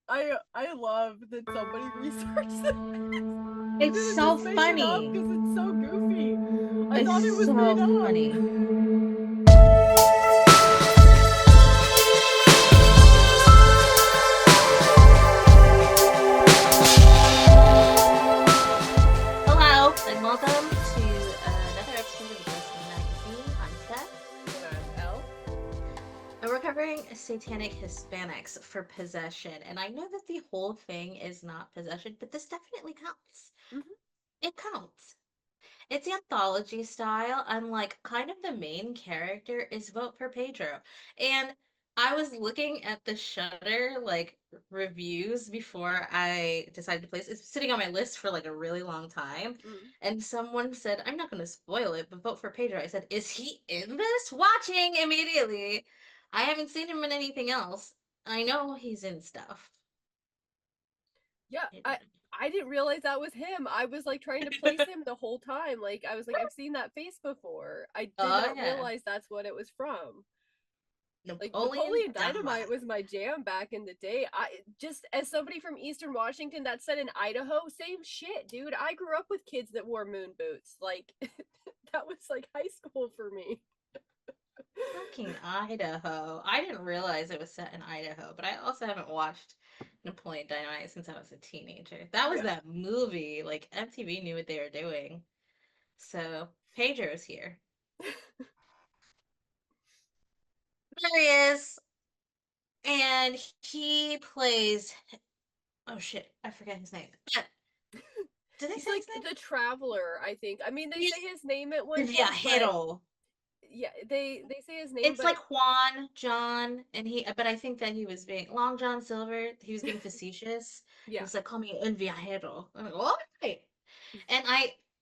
I love that somebody researched it. It's Didn't so just make it up funny. because it's so goofy. I It's thought it was made so up. funny. Hello, and welcome to another episode of Ghostly Magazine. I'm Stef, And I'm Elle. and we're covering Satanic Hispanics for possession. And I know that the whole thing is not possession, but this definitely counts. Mm-hmm. It counts. It's anthology style, and like kind of the main character is Vote for Pedro. And I was looking at the Shutter like reviews before I decided to place it. It's sitting on my list for like a really long time. Mm. And someone said, I'm not gonna spoil it, but Vote for Pedro. I said, is he in this? Watching immediately. I haven't seen him in anything else. I know he's in stuff. Yeah, I didn't realize that was him. I was like trying to place him the whole time. Like I was like, I've seen that face before. I did Oh not yeah. realize that's what it was from. Like Napoleon Napoleon Dynamite Dynamite. was my jam back in the day. I just as somebody from Eastern Washington that said in Idaho, same shit, dude. I grew up with kids that wore moon boots. Like that was like high school for me. Fucking Idaho. I didn't realize it was set in Idaho, but I also haven't watched Napoleon Dynamite since I was a teenager. That was Yeah. that movie. Like MTV knew what they were doing. So Pedro's here. There he is. And he plays, oh shit, I forget his name. Did they He's say like his name? the traveler, I think. I mean, they say He's his name at one point, but Viajero. yeah, they say his name, It's but like Juan John, and but I think that he was being Long John Silver. He was being facetious. He yeah. was like, "Call me El Viajero." I'm like, "What?" And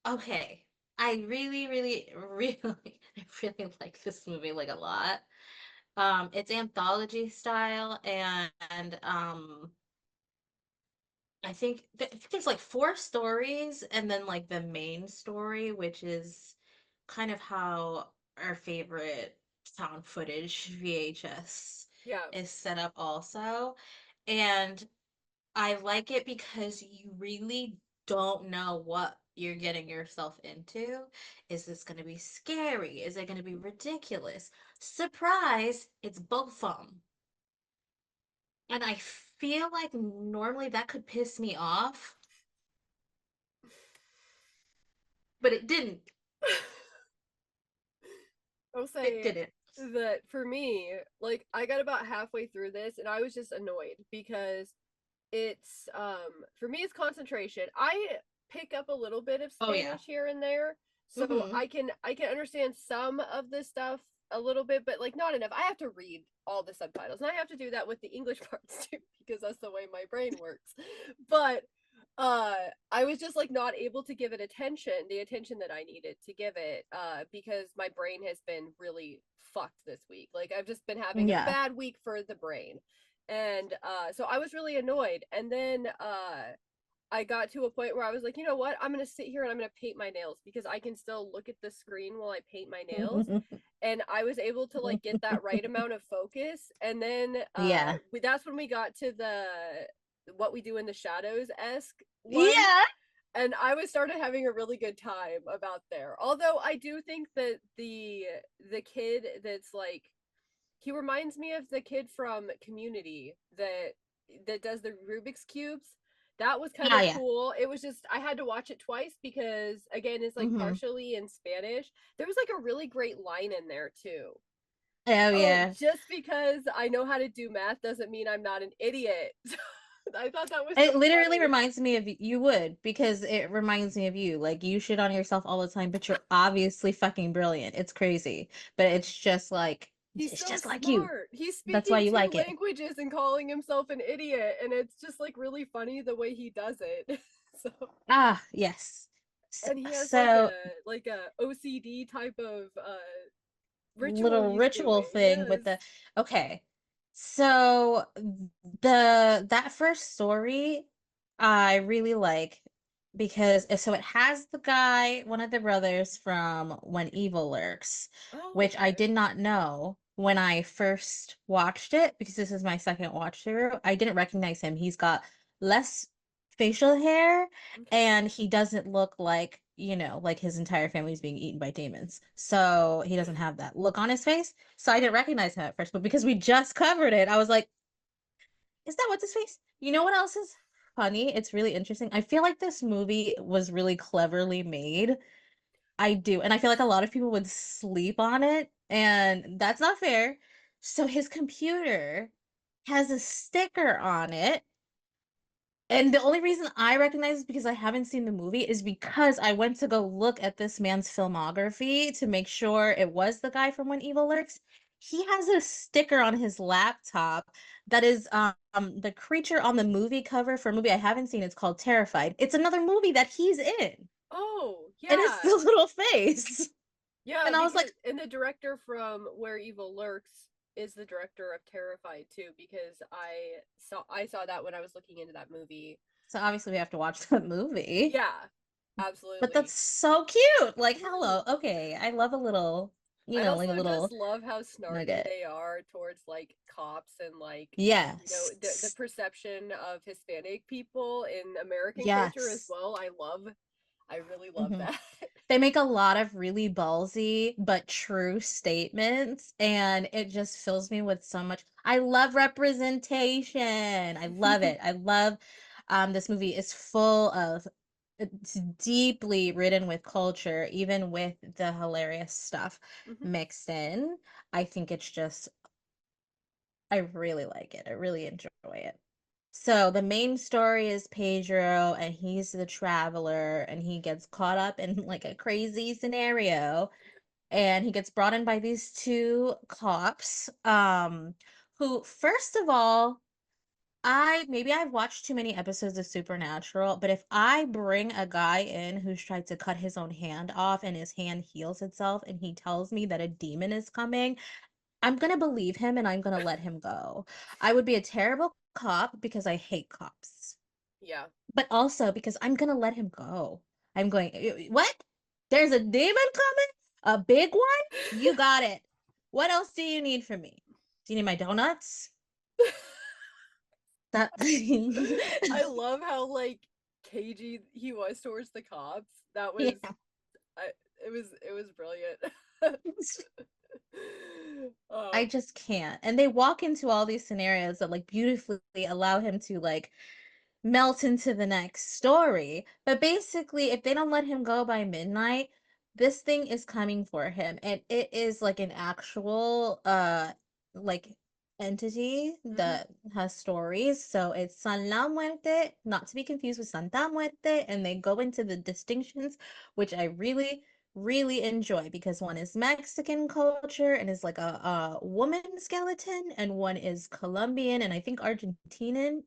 okay, I really, really, really, I really like this movie like a lot. It's anthology style, and I think there's like four stories, and then like the main story, which is kind of how our favorite found footage VHS Yeah. is set up also. And I like it because you really don't know what you're getting yourself into. Is this going to be scary? Is it going to be ridiculous? Surprise, it's both of them. And I feel like normally that could piss me off, but it didn't. I'll It say didn't. that for me, like I got about halfway through this and I was just annoyed because it's for me it's concentration. I pick up a little bit of Oh yeah. Spanish here and there, so Mm-hmm. I can understand some of this stuff a little bit, but like not enough. I have to read all the subtitles, and I have to do that with the English parts too because that's the way my brain works. But uh I was just like not able to give it the attention that I needed to give it because my brain has been really fucked this week. Like I've just been having a Yeah. bad week for the brain. And so I was really annoyed. And then I got to a point where I was like, you know what? I'm going to sit here and I'm going to paint my nails because I can still look at the screen while I paint my nails. And I was able to like get that right amount of focus. And then Yeah. that's when we got to the what we do in the shadows esque one. Yeah. And I was started having a really good time about there. Although I do think that the kid that's like he reminds me of the kid from Community that does the Rubik's cubes. That was kind Ah, of yeah. cool. It was just I had to watch it twice because again it's like Mm-hmm. partially in Spanish. There was like a really great line in there too. Oh Oh, yeah. just because I know how to do math doesn't mean I'm not an idiot. I thought that was It so literally funny. reminds me of you would because it reminds me of you. Like you shit on yourself all the time, but you're obviously fucking brilliant. It's crazy, but it's just like He's it's so just like you. smart. He's That's why speaking you two like it. languages and calling himself an idiot, and it's just like really funny the way he does it. So, Ah, yes. So, and he has so like a OCD type of ritual little he's ritual doing. thing Yes. with the okay. So that first story I really like because so it has the guy, one of the brothers from When Evil Lurks, Oh, which I okay. did not know. when I first watched it, because this is my second watch through, I didn't recognize him. He's got less facial hair Okay. and he doesn't look like, like his entire family's being eaten by demons. So he doesn't have that look on his face. So I didn't recognize him at first, but because we just covered it, I was like, is that what's his face? You know what else is funny? It's really interesting. I feel like this movie was really cleverly made. I do. And I feel like a lot of people would sleep on it, and that's not fair. So his computer has a sticker on it. And the only reason I recognize it because I haven't seen the movie is because I went to go look at this man's filmography to make sure it was the guy from When Evil Lurks. He has a sticker on his laptop that is the creature on the movie cover for a movie I haven't seen. It's called Terrified. It's another movie that he's in. Oh, And it's yeah. the little face. Yeah, And I was because like, and the director from Where Evil Lurks is the director of Terrified too, because I saw that when I was looking into that movie. so obviously we have to watch that movie. Yeah, But that's absolutely. so cute. Like, Mm. hello. Okay. I love a little, I like a also just little love how snarky nugget. they are towards like cops and like the Yes. perception of Hispanic people in American culture as Yes. well. I really love Hmm. that. They make a lot of really ballsy but true statements, and it just fills me with so much. I love representation. I love it. I love this movie is full of it's deeply ridden with culture, even with the hilarious stuff Hmm. mixed in. I think it's just I really like it. I really enjoy it. So the main story is Pedro, and he's the traveler, and he gets caught up in like a crazy scenario, and he gets brought in by these two cops, who, first of all, maybe I've watched too many episodes of Supernatural, but if I bring a guy in who's tried to cut his own hand off and his hand heals itself, and he tells me that a demon is coming, I'm gonna believe him and I'm gonna let him go. I would be a terrible cop because I hate cops, Yeah. but also because I'm gonna let him go. I'm going, What? There's a demon coming? A big one? You got it. What else do you need from me? Do you need my donuts? That I love how like cagey he was towards the cops. That was yeah. I it was brilliant. I um just can't. And they walk into all these scenarios that like beautifully allow him to like melt into the next story. But basically, if they don't let him go by midnight, this thing is coming for him. And it is like an actual like entity mhm. that has stories. So it's San La Muerte, not to be confused with Santa Muerte, and they go into the distinctions, which I really really enjoy because one is Mexican culture and is like a woman skeleton, and one is Colombian and I think Argentinian,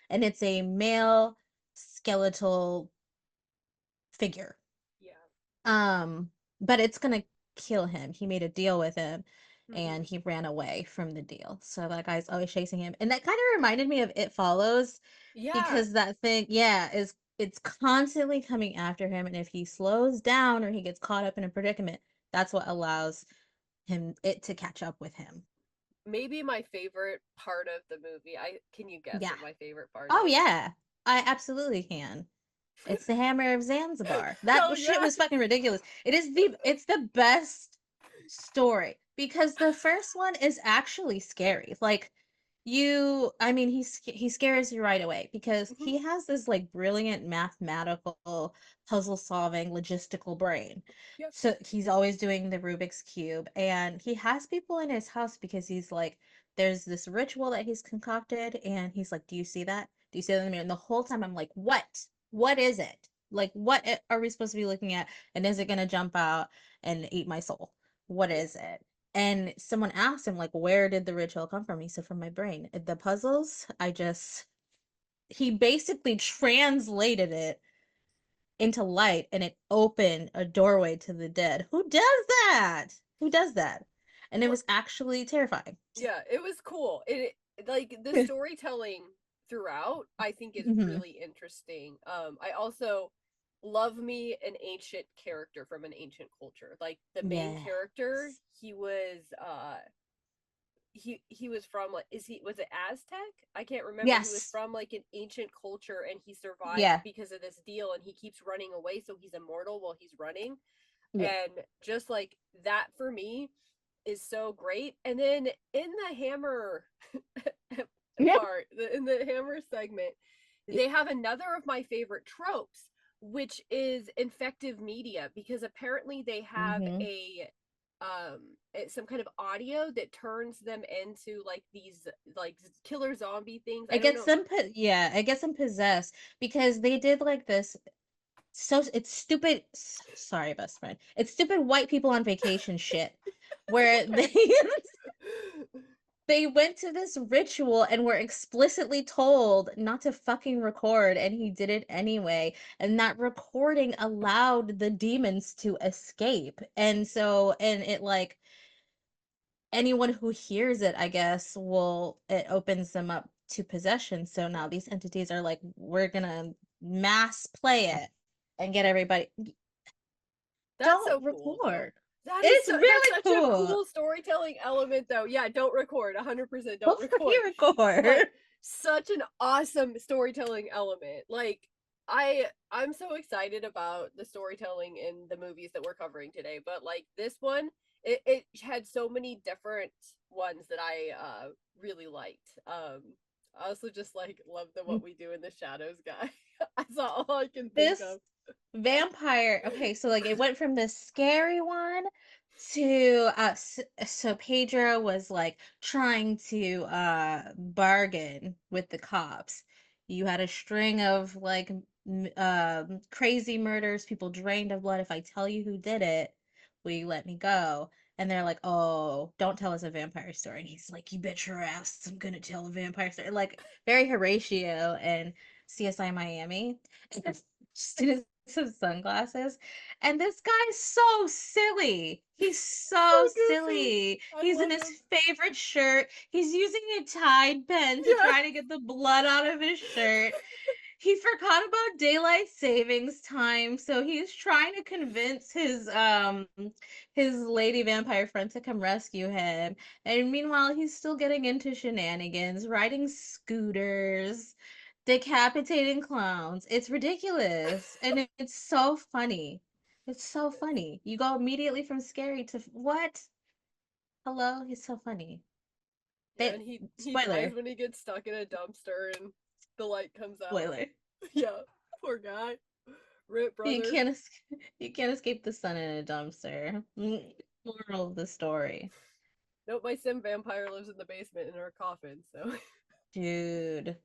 and it's a male skeletal figure. Yeah. Um, but it's gonna kill him. He made a deal with him and Mhm. he ran away from the deal. So that guy's always chasing him. And that kind of reminded me of It Follows Yeah. because that thing, yeah, is it's constantly coming after him. And if he slows down or he gets caught up in a predicament, that's what allows it to catch up with him. Maybe my favorite part of the movie. I Can you guess Yeah. what my favorite part Oh is? yeah. I absolutely can. It's the Hammer of Zanzibar. That Hell shit yeah. was fucking ridiculous. It's the best story because the first one is actually scary. Like I mean he scares you right away because Mhm. he has this like brilliant mathematical puzzle solving logistical brain. Yep. So he's always doing the Rubik's cube and he has people in his house because he's like there's this ritual that he's concocted and he's like, do you see that? Do you see that in the mirror? And the whole time I'm like, what is it? Like, are we supposed to be looking at? And is it going to jump out and eat my soul? What Yeah. is it? And someone asked him, like, where did the ritual come from? He said, from my brain. The puzzles, he basically translated it into light and it opened a doorway to the dead. Who does that? Who does that? And it Well, was actually terrifying. yeah, it was cool. Like the storytelling throughout, I think is Hmm. really interesting. I also love me an ancient character from an ancient culture. Like the main character, Yes. he was he was from like is he was it Aztec? I can't remember. He was Yes. from like an ancient culture and he survived Yeah. because of this deal and he keeps running away so he's immortal while he's running. Yeah. And just like that for me is so great. And then in the Hammer Yeah. part, in the Hammer segment, they have another of my favorite tropes, which is infective media, because apparently they have Mm-hmm. a some kind of audio that turns them into like these like killer zombie things. I It don't gets know. them yeah, it gets them possessed because they did like this. So it's stupid. Sorry, best friend. It's stupid white people on vacation shit It's where okay. they went to this ritual and were explicitly told not to fucking record, and he did it anyway. And that recording allowed the demons to escape. And so, and it like anyone who hears it, I guess, will it opens them up to possession. So now Yeah. these entities are like, we're gonna mass play it and get everybody. That's Don't so cool though. record. That is It's so that's really such a cool. cool storytelling element though. Yeah, don't record. 100% don't Don't record. fucking record. But such an awesome storytelling element. Like I'm so excited about the storytelling in the movies that we're covering today, but like this one it had so many different ones that I really liked. I also just like love the what we do in the shadows guy. That's all I can think This of. vampire, okay, so like it went from this scary one to so Pedro was like trying to bargain with the cops. You had a string of like crazy murders, people drained of blood. If I tell you who did it, will you let me go? And they're like, "Oh, don't tell us a vampire story." And he's like, "You bet your ass I'm gonna tell a vampire story." Like very Horatio and CSI Miami. Just some sunglasses. And this guy's so silly. He's So so goofy. silly. I He's in love his him. favorite shirt. He's using a Tide pen to Yeah. try to get the blood out of his shirt. He forgot about daylight savings time, so he's trying to convince his lady vampire friend to come rescue him. And meanwhile, he's still getting into shenanigans, riding scooters, decapitating clowns. It's ridiculous. And it's so funny. It's so funny. You go immediately from scary to what? Hello? He's so funny. Yeah, They and he dies spoiler. when he gets stuck in a dumpster and the light comes out. Spoiler. Yeah, poor guy. Rip You brother. can't you can't escape the sun in a dumpster. Moral of the story. Nope, my sim vampire lives in the basement in her coffin, so Dude,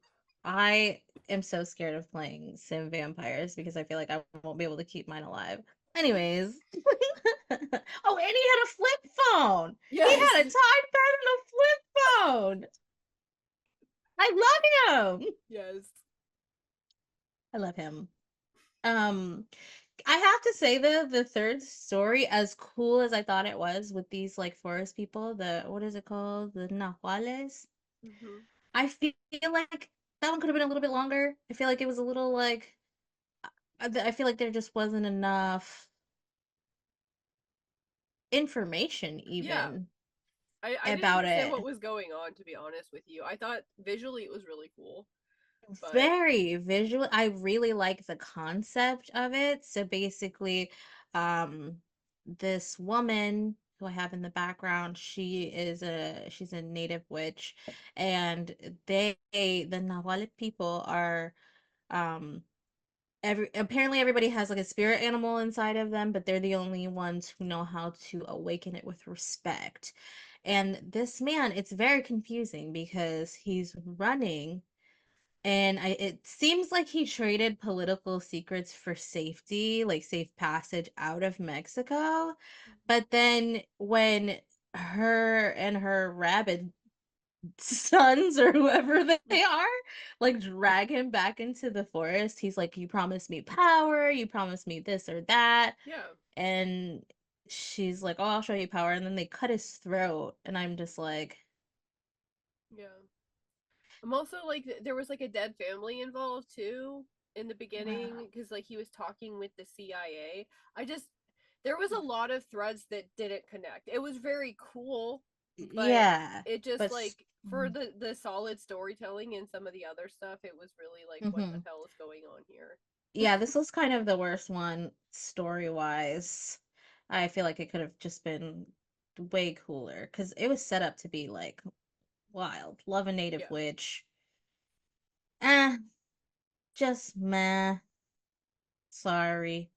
I am so scared of playing Sim Vampires because I feel like I won't be able to keep mine alive. Anyways. Oh, and he had a flip phone. He yes. had a Tide pad and a flip phone. I love him. Yes. I love him. Um, I have to say though, the third story, as cool as I thought it was with these like forest people, the what is it called? The Nahuales. Hmm. I feel like that one could have been a little bit longer. I feel like it was a little like I feel like there just wasn't enough information Yeah. even I didn't about understand what it. was going on, to be honest with you. I thought visually it was really cool, but Very visual. I really like the concept of it. So basically, um, this woman who I have in the background, she's a native witch, and the Nahuatl people are um apparently everybody has like a spirit animal inside of them, but they're the only ones who know how to awaken it with respect. And this man, it's very confusing because he's running and it seems like he traded political secrets for safety, like safe passage out of Mexico. But then when her and her rabid sons or whoever they are like drag him back into the forest, he's like, you promised me power, you promised me this or that. yeah, And she's like, oh, I'll show you power. And then they cut his throat. And I'm just like, yeah. I'm also like there was like a dead family involved too in the Uh, beginning because like he was talking with the CIA. I just there was a lot of threads that didn't connect. It was very cool, but yeah, it just but like for the solid storytelling and some of the other stuff, it was really like what the mhm. hell is going on here? Yeah, this was kind of the worst one story wise. I feel like it could have just been way cooler because it was set up to be like wild. Love a Native Yeah. Witch. Eh, just meh. Sorry.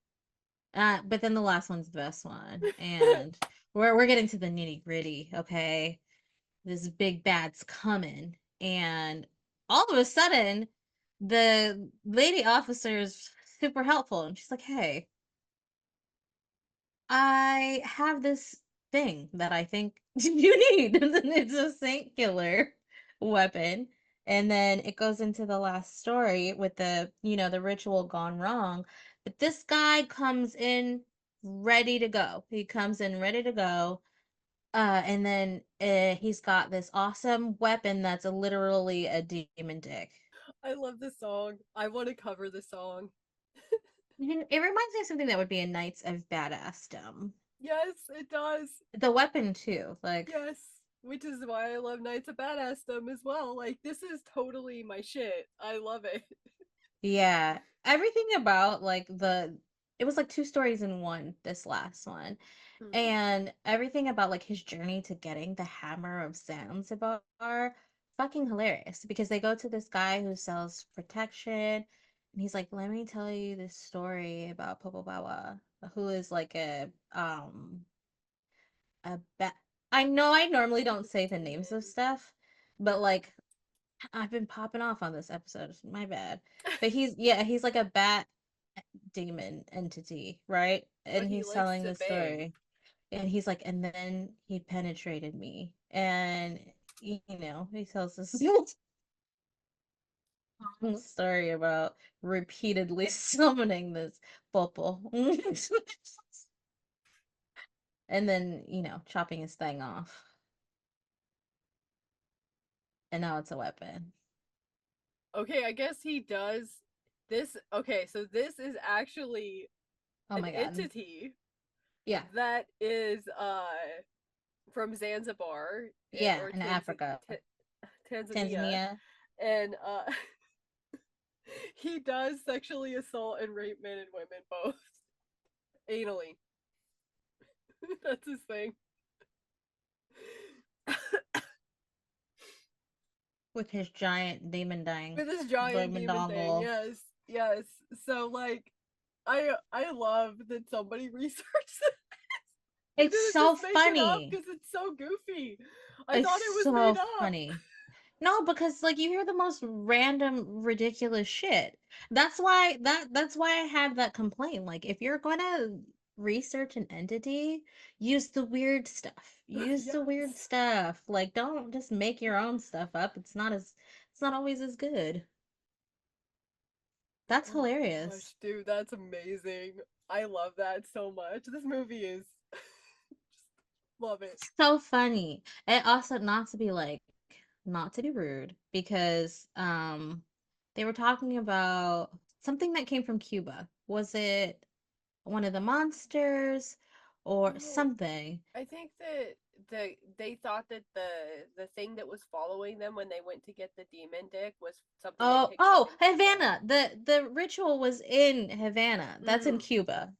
But then the last one's the best one, and we're getting to the nitty gritty. Okay, this big bad's coming, and all of a sudden, the lady officer is super helpful, and she's like, "Hey, I have this thing that I think you need." And then it's a saint killer weapon. And then it goes into the last story with the ritual gone wrong. But this guy comes in ready to go. He comes in ready to go. And then he's got this awesome weapon that's literally a demon dick. I love the song. I want to cover the song. It reminds me of something that would be a Knights of Badassdom. Yes, it does. The weapon too, like Yes. Which is why I love Knights of Badassdom as well. Like this is totally my shit. I love it. yeah, everything about like the it was like two stories in one, this last one. Hmm. And everything about like his journey to getting the Hammer of Zanzibar, fucking hilarious because they go to this guy who sells protection and he's like, "Let me tell you this story about Popo Bawa, who is like a ba- I know I normally don't The say the names of demon. stuff, but like I've been popping off on this episode. My bad. But he's like a bat demon entity, right? But And he he's likes telling to the bang. story. And he's like, and then he penetrated me. And he tells this long story about repeatedly summoning this popo. And then, chopping his thing off. And now it's a weapon. Okay, I guess he does this. Okay, so this is actually Oh an my god. entity Yeah. that is from Zanzibar Yeah, or in Africa. Tanzania, Tanzania. and he does sexually assault and rape men and women both anally. That's his thing. With his giant With his giant demon demon thing. dongle. Yes, yes. So like, I love that somebody researched it. They It's didn't so just make it up funny. because it's so goofy. I It's thought it was made so up. funny. No, because like you hear the most random ridiculous shit. That's why I had that complaint. Like if you're gonna research an entity, use the weird stuff. Use the weird Yes. stuff. Like don't just make your own stuff up. It's not always as good. That's Oh my hilarious. gosh, dude, that's amazing. I love that so much. This movie is just love it. So funny. And also not to be rude because they were talking about something that came from Cuba. Was it one of the monsters or Oh, something? I think that they thought that the thing that was following them when they went to get the demon dick was something they Oh, picked up oh, in Cuba. Havana. The ritual was in Havana. That's in Mm. Cuba.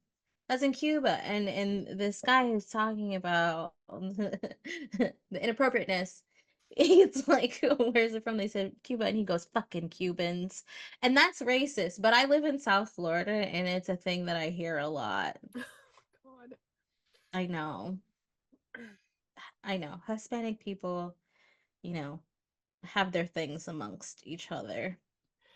That's in Cuba. And this guy who's talking about the inappropriateness, it's like, where's it from? They said Cuba, and he goes, fucking Cubans. And that's racist. But I live in South Florida, and it's a thing that I hear a lot. God. I know. I know. Hispanic people, you know, have their things amongst each other.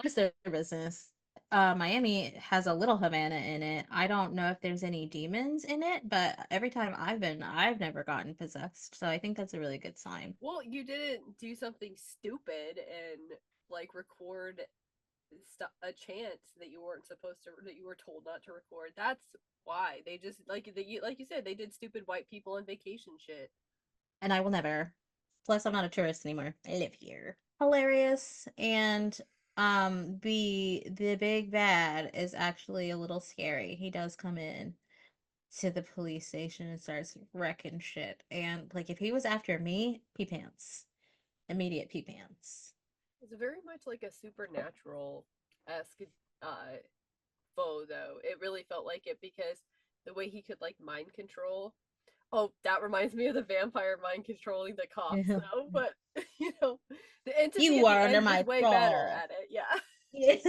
It's their business. Miami has a little Havana in it. I don't know if there's any demons in it, but every time I've been, I've never gotten possessed. So I think that's a really good sign. Well, you didn't do something stupid and like record a chant that you weren't supposed to that you were told not to record. That's why they just like you said they did stupid white people on vacation shit. And I will never. Plus, I'm not a tourist anymore. I live here. Hilarious. And the big bad is actually a little scary. He does come in to the police station and starts wrecking shit. And like if he was after me, pee pants. Immediate pee pants. It's very much like a supernatural esque uh foe though. It really felt like it because the way he could like mind control. Oh, that reminds me of the vampire mind controlling the cops though, but you know, the entity You at the are under end was my way better thrall. at it. Yeah. Yes.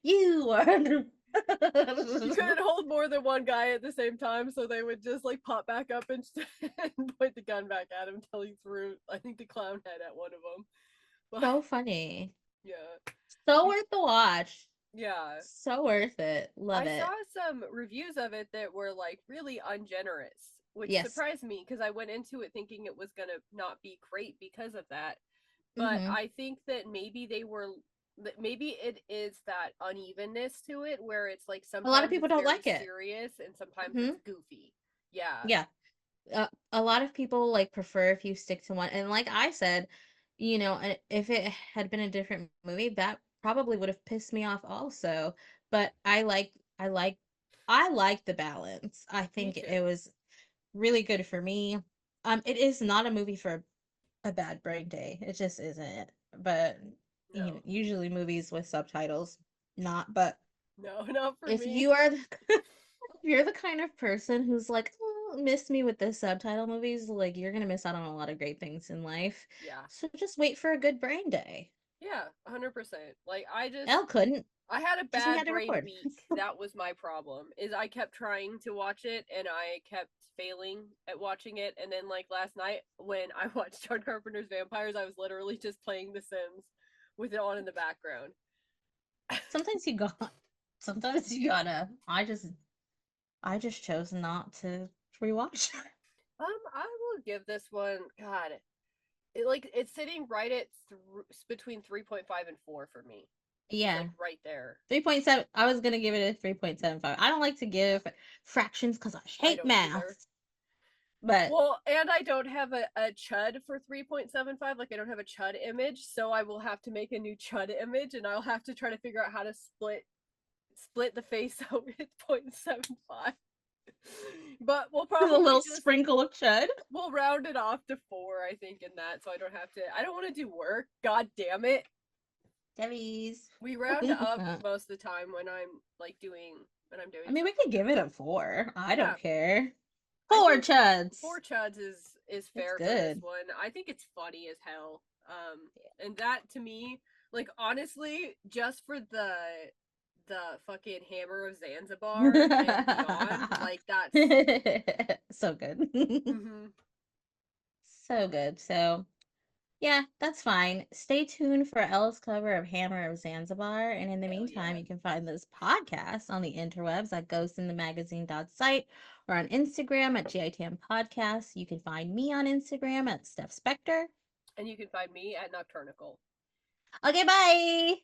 You are under You couldn't hold more than one guy at the same time, so they would just like pop back up and, and point the gun back at him until he threw, I think, the clown head at one of them. But so funny. yeah, So worth the watch. yeah. So worth it. Love I saw it. some reviews of it that were like really ungenerous, which Yes. surprised me because I went into it thinking it was gonna not be great because of that. But Hmm. I think that maybe they were that maybe it is that unevenness to it where it's like A lot of sometimes people it's don't very like it. serious and sometimes Hmm. it's goofy. Yeah, Yeah. A lot of people like prefer if you stick to one. And like I said, if it had been a different movie, that probably would have pissed me off also. But I like the balance. I me think it too. was really good for me. It is not a movie for a bad brain day. It just isn't. But No, usually movies with subtitles, not. But no, not for if me. you are if you're the kind of person who's like, oh, miss me with the subtitle movies, like you're gonna miss out on a lot of great things in life. Yeah, So just wait for a good brain day. yeah, 100%. Like Elle couldn't, I had a because we bad had to brain record. week. That was my problem. Is I kept trying to watch it and I kept failing at watching it. And then like last night when I watched John Carpenter's Vampires, I was literally just playing The Sims with it on in the background. Sometimes you got sometimes you gotta. I just chose not to rewatch. I will give this one. God, it's sitting right at between 3.5 and 4 for me. It's Yeah. like right there. 3.7. I was gonna give it a 3.75. I don't like to give fractions because I I hate don't either. math. But Well, and I don't have a chud for 3.75. Like, I don't have a chud image, so I will have to make a new chud image, and I'll have to try to figure out how to split the face out with 0.75. But we'll a probably little just sprinkle of chud. we'll round it off to 4, I think, in that, so I don't have to. I don't want to do work. God damn it. Debbie's. We round up most of the time when I'm doing We something. could give it a 4. I don't Yeah, care. I 4 think chuds. 4 chuds is It's fair for this good. one. I think it's funny as hell. And that to me, like honestly, just for the fucking Hammer of Zanzibar and beyond, like that's So good. mm-hmm. So good. So, yeah, that's fine. Stay tuned for Elle's cover of Hammer of Zanzibar. And in the Hell meantime, yeah. you can find this podcast on the interwebs at ghostinthemagazine.site or on Instagram at GITM Podcast. You can find me on Instagram at Steph Spector. And you can find me at Nocturnical. Okay, bye.